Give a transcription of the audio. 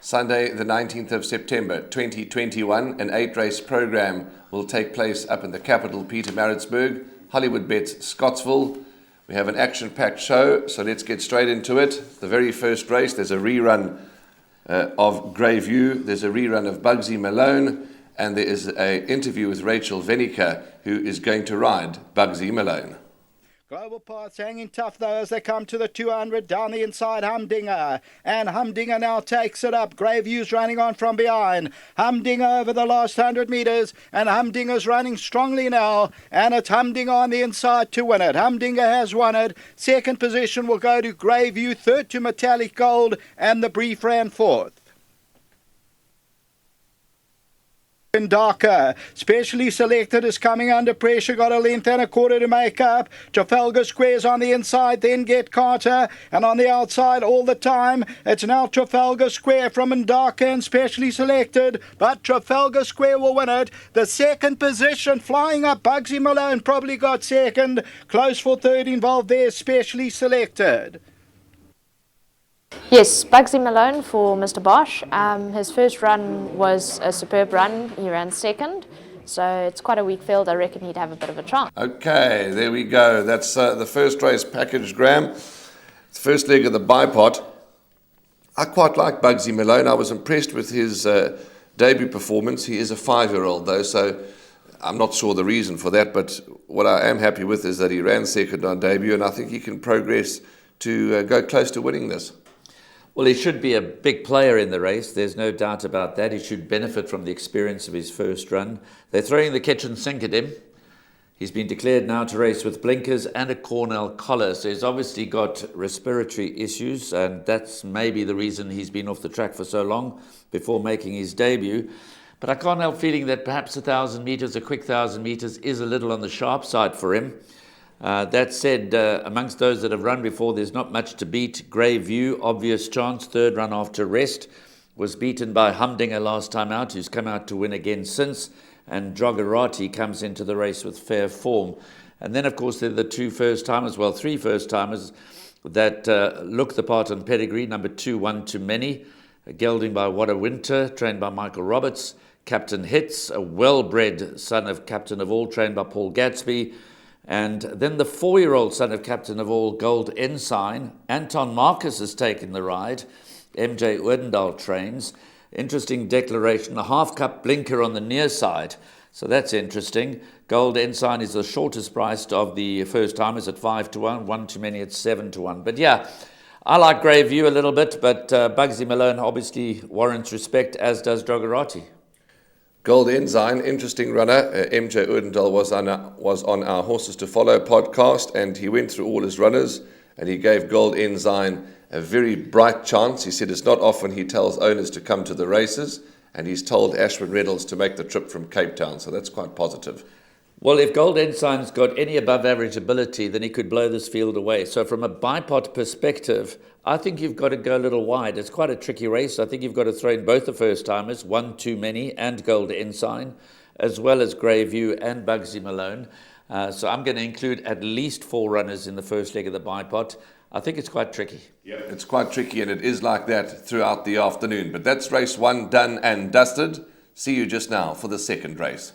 Sunday, the 19th of September, 2021, an 8-race program will take place up in the capital, Pietermaritzburg, Hollywood Bets, Scottsville. We have an action-packed show, so let's get straight into it. The very first race, there's a rerun of Greyview, there's a rerun of Bugsy Malone, and there is an interview with Rachel Venica, who is going to ride Bugsy Malone. Global Paths hanging tough though as they come to the 200 down the inside. Humdinger, and Humdinger now takes it up. Greyview's running on from behind. Humdinger over the last 100 metres, and Humdinger's running strongly now, and it's Humdinger on the inside to win it. Humdinger has won it. Second position will go to Greyview, third to Metallic Gold, and the Brief ran fourth. Darker, specially selected, is coming under pressure, got a length and a quarter to make up. Trafalgar Square's on the inside, then Get Carter, and on the outside all the time it's now Trafalgar Square from Ndaka and specially selected, but Trafalgar Square will win it. The second position flying up, Bugsy Malone probably got second, close for third involved there, specially selected. Yes, Bugsy Malone for Mr. Bosch. His first run was a superb run. He ran second, so it's quite a weak field. I reckon he'd have a bit of a chance. Okay, there we go. That's the first race package, Graham. The first leg of the bipod. I quite like Bugsy Malone. I was impressed with his debut performance. He is a 5-year-old though, so I'm not sure the reason for that, but what I am happy with is that he ran second on debut, and I think he can progress to go close to winning this. Well, he should be a big player in the race. There's no doubt about that. He should benefit from the experience of his first run. They're throwing the kitchen sink at him. He's been declared now to race with blinkers and a Cornell collar. So he's obviously got respiratory issues, and that's maybe the reason he's been off the track for so long before making his debut. But I can't help feeling that perhaps 1,000 metres, a quick 1,000 metres, is a little on the sharp side for him. That said, amongst those that have run before, there's not much to beat. Greyview, obvious chance, third run after rest, was beaten by Humdinger last time out, who's come out to win again since, and Drogarati comes into the race with fair form. And then, of course, there are the three first-timers that look the part on pedigree. Number 2, One Too Many, gelding by What a Winter, trained by Michael Roberts. Captain Hits, a well-bred son of Captain of All, trained by Paul Gadsby. And then the 4-year-old son of Captain of All, Gold Ensign. Anton Marcus has taken the ride. MJ Odendaal trains. Interesting declaration, a half-cup blinker on the near side. So that's interesting. Gold Ensign is the shortest priced of the first-timers at 5-1. One Too Many at 7-1. But yeah, I like Greyview a little bit, but Bugsy Malone obviously warrants respect, as does Drogarati. Gold Ensign, interesting runner. MJ Odendaal was on our Horses to Follow podcast, and he went through all his runners, and he gave Gold Ensign a very bright chance. He said it's not often he tells owners to come to the races, and he's told Ashwin Reynolds to make the trip from Cape Town, so that's quite positive. Well, if Gold Ensign's got any above-average ability, then he could blow this field away. So from a bipod perspective, I think you've got to go a little wide. It's quite a tricky race. I think you've got to throw in both the first-timers, One Too Many and Gold Ensign, as well as Greyview and Bugsy Malone. So I'm going to include at least 4 runners in the first leg of the bipod. I think it's quite tricky. Yeah, it's quite tricky, and it is like that throughout the afternoon. But that's race 1 done and dusted. See you just now for the second race.